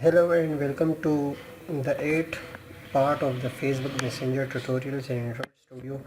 Hello and welcome to the 8th part of the Facebook Messenger tutorials in Android Studio.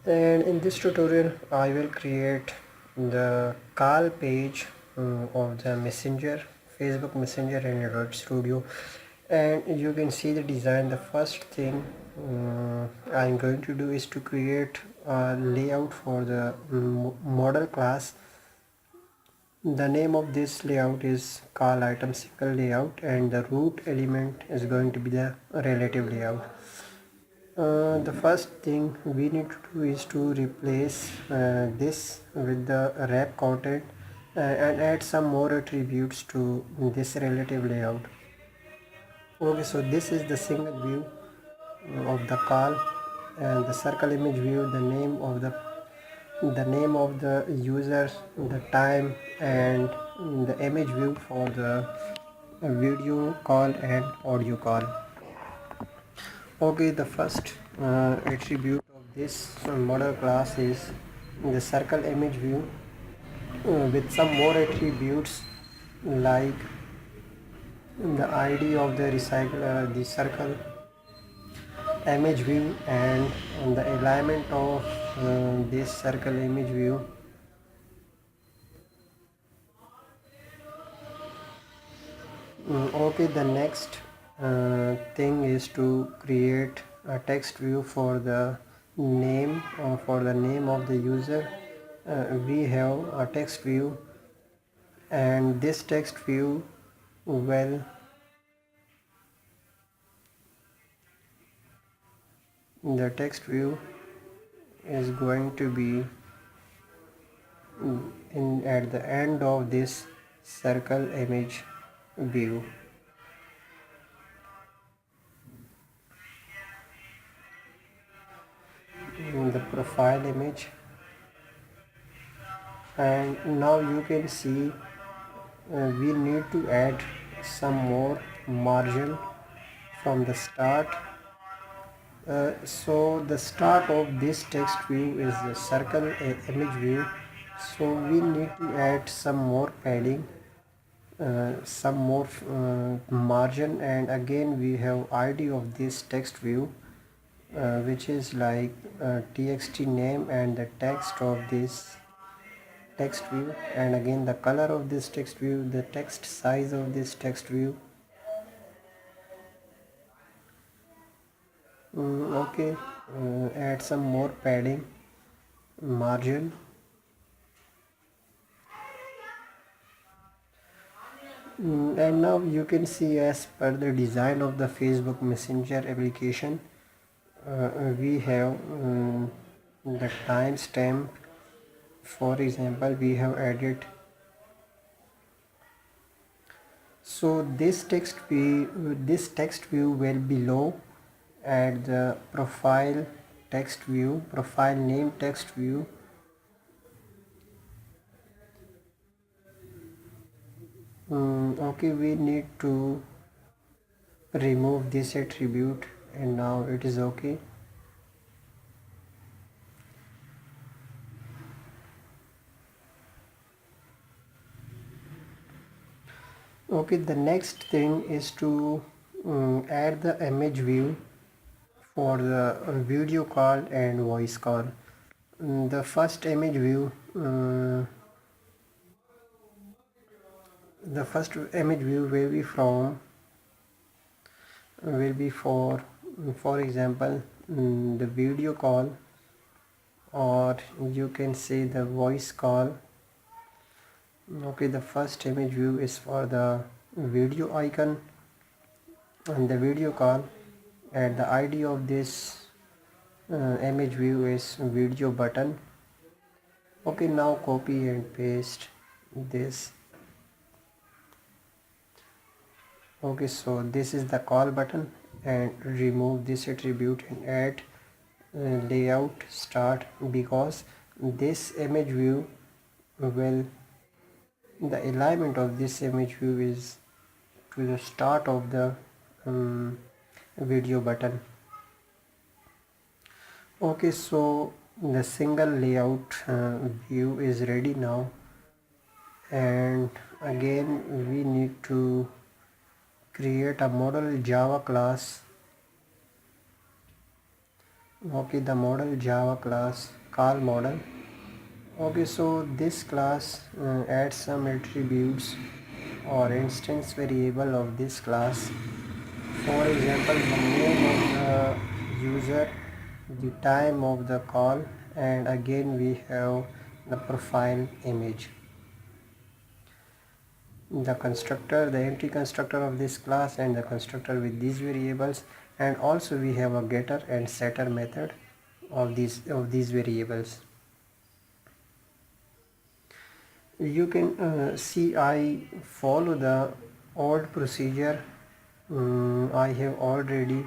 And in this tutorial I will create the call page of the Messenger, Facebook Messenger in Android Studio. And you can see the design. The first thing I'm going to do is to create a layout for the model class. The name of this layout is call item single layout, and the root element is going to be the relative layout. The first thing we need to do is to replace this with the wrap content and add some more attributes to this relative layout. Okay, so this is the single view of the call, and the circle image view, the name of the user, the time, and the image view for the video call and audio call. Okay, the first attribute of this model class is the circle image view with some more attributes like the ID of the recycler, the circle image view, and the alignment of this circle image view. Okay, the next thing is to create a text view for the name of the user. We have a text view, and this text view, well, the text view is going to be in at the end of this circle image view. In the profile image, and now you can see we need to add some more margin from the start. So the start of this text view is the circle image view, so we need to add some more padding, some more margin, and again we have ID of this text view, which is like txt name and the text of this text view, and again the color of this text view, the text size of this text view. Okay, add some more padding, margin. And now you can see, as per the design of the Facebook Messenger application, we have the timestamp. For example, we have added, so this text view will below at the profile text view, profile name text view. Okay, we need to remove this attribute, and now it is okay. Okay, the next thing is to add the image view for the video call and voice call. The first image view will be for example the video call, or you can say the voice call. Okay, the first image view is for the video icon and the video call, and the ID of this image view is video button. Okay, now copy and paste this. Okay, so this is the call button, and remove this attribute and add layout start, because this image view will, the alignment of this image view is to the start of the video button. Okay, so the single layout view is ready now, and again we need to create a model Java class. Okay, the model Java class call model. Okay, so this class adds some attributes or instance variable of this class. For example, the name of the user, the time of the call, and again we have the profile image. The constructor, the empty constructor of this class, and the constructor with these variables, and also we have a getter and setter method of these variables. You can see I follow the old procedure I have already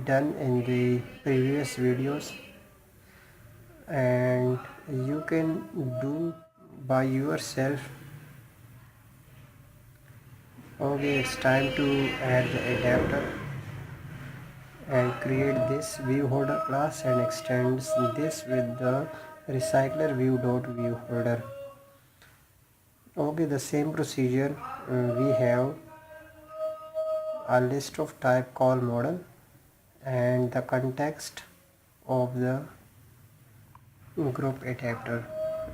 done in the previous videos, and you can do by yourself. Okay, it's time to add the adapter and create this view holder class and extends this with the recycler view holder. Okay, the same procedure. We have a list of type call model and the context of the group adapter,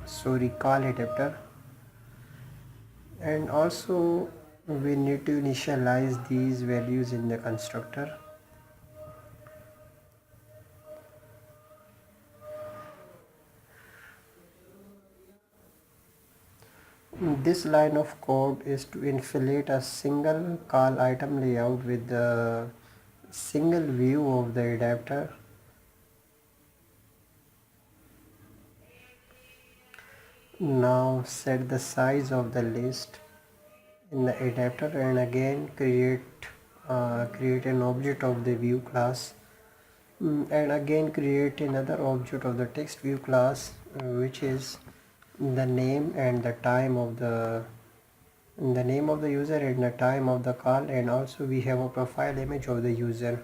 sorry, call adapter, and also we need to initialize these values in the constructor. This line of code is to inflate a single call item layout with the single view of the adapter. Now set the size of the list in the adapter and again create an object of the view class, and again create another object of the text view class, which is the name and the time of the name of the user and the time of the call, and also we have a profile image of the user.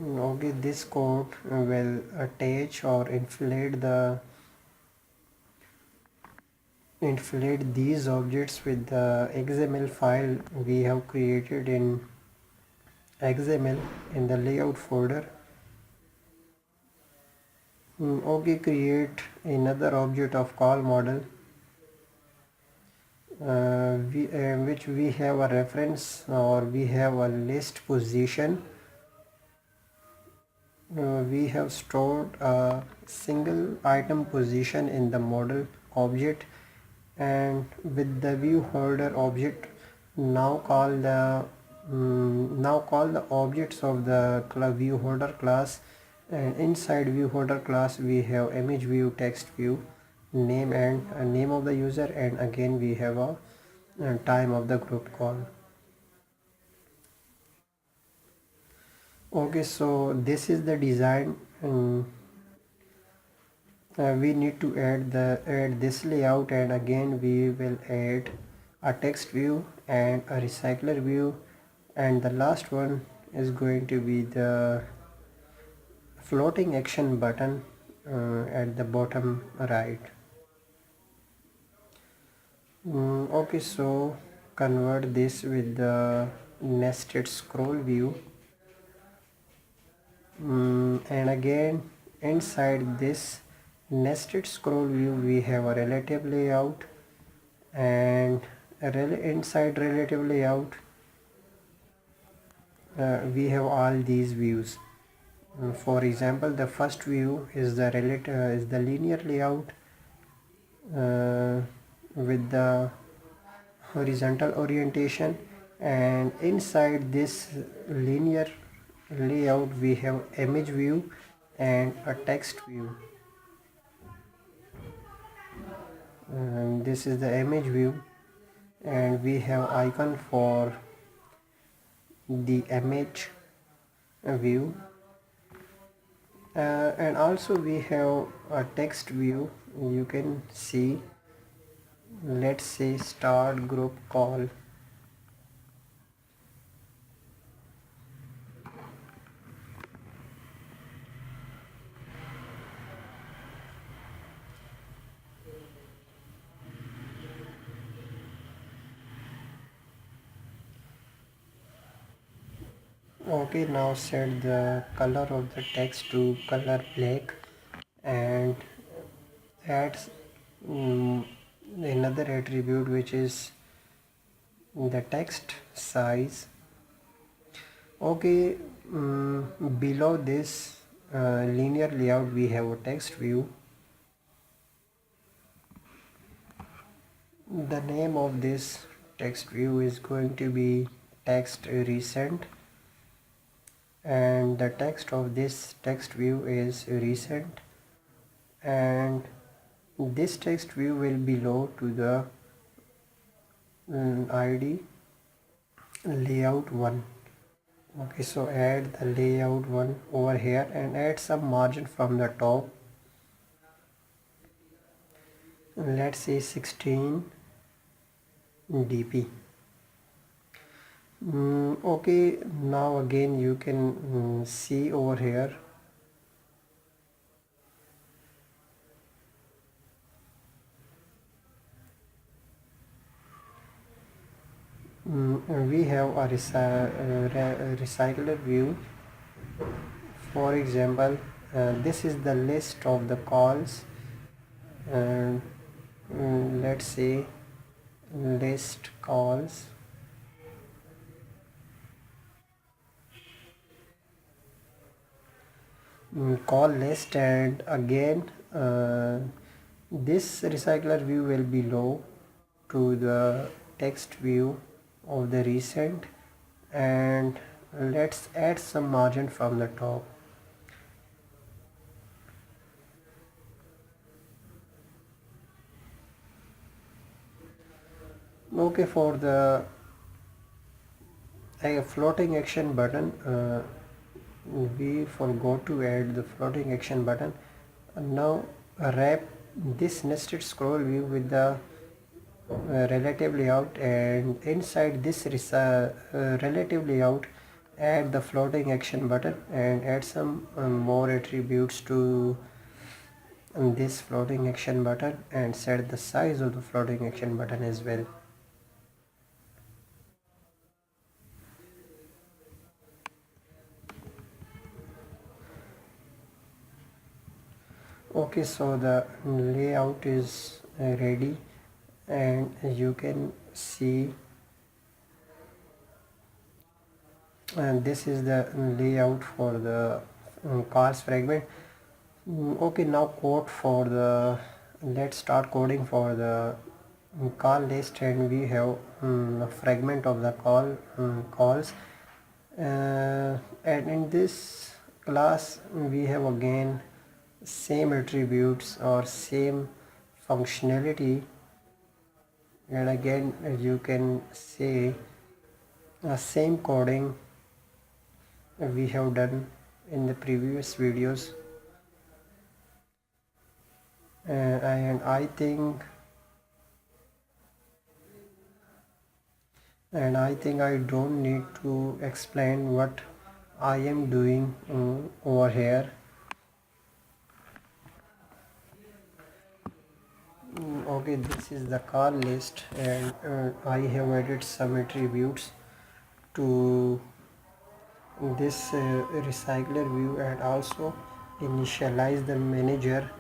Okay, this code will attach or inflate these objects with the XML file we have created in XML in the layout folder. Okay, create another object of call model which we have a reference or we have a list position. We have stored a single item position in the model object, and with the view holder object now call the objects of the view holder class, and inside view holder class we have image view, text view, name and name of the user, and again we have a time of the group call. Okay, so this is the design. We need to add this layout, and again we will add a text view and a recycler view, and the last one is going to be the floating action button at the bottom right. Okay, so convert this with the nested scroll view, and again inside this nested scroll view we have a relative layout, and inside relative layout we have all these views. For example, the first view is the linear layout with the horizontal orientation, and inside this linear layout we have image view and a text view. And this is the image view, and we have icon for the image view, and also we have a text view. You can see, let's say start group call. Okay, now set the color of the text to color black and add another attribute, which is the text size. Okay, below this linear layout we have a text view. The name of this text view is going to be text recent, and the text of this text view is recent, and this text view will belong to the ID layout 1. Okay, so add the layout 1 over here and add some margin from the top. Let's say 16 dp. Okay, now again you can see over here we have a recycler view. For example, this is the list of the calls, and let's say list calls. Call list, and again this recycler view will be low to the text view of the recent, and let's add some margin from the top. Okay, for the floating action button, we forgot to add the floating action button. Now wrap this nested scroll view with the relative layout, and inside this relative layout add the floating action button and add some more attributes to this floating action button, and set the size of the floating action button as well. Okay, so the layout is ready, and you can see, and this is the layout for the cars fragment. Okay, now code for the, let's start coding for the call list, and we have a fragment of the calls, and in this class we have again same attributes or same functionality, and again you can say same coding we have done in the previous videos, and I think I don't need to explain what I am doing over here. Okay, this is the car list, and I have added some attributes to this recycler view, and also initialize the manager.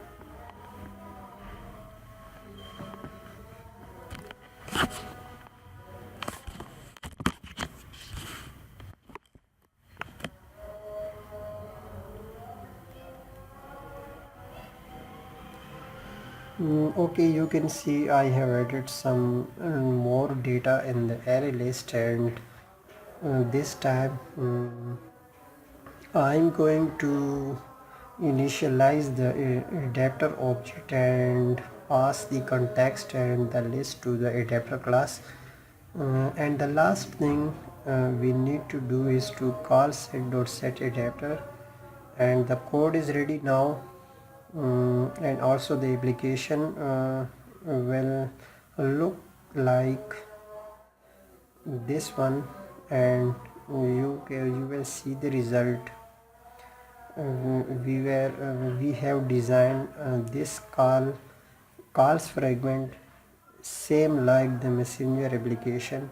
Okay, you can see I have added some more data in the array list, and this time I'm going to initialize the adapter object and pass the context and the list to the adapter class. And the last thing we need to do is to call set.set adapter, and the code is ready now. And also the application will look like this one, and you will see the result. We have designed this calls fragment same like the messenger application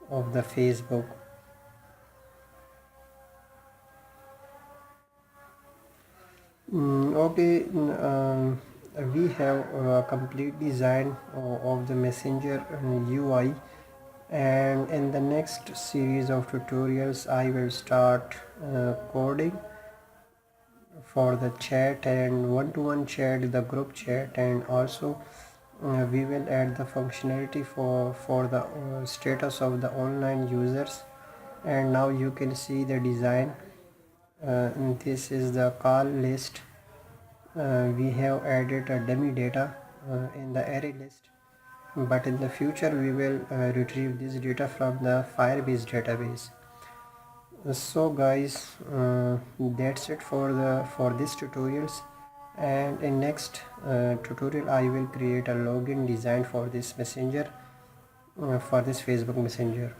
of the Facebook. Okay, we have a complete design of the messenger UI, and in the next series of tutorials I will start coding for the chat and one-to-one chat, the group chat, and also we will add the functionality for the status of the online users. And now you can see the design. This is the call list. We have added a dummy data in the array list, but in the future we will retrieve this data from the Firebase database. So guys, that's it for this tutorials, and in next tutorial I will create a login design for this messenger, for this Facebook messenger.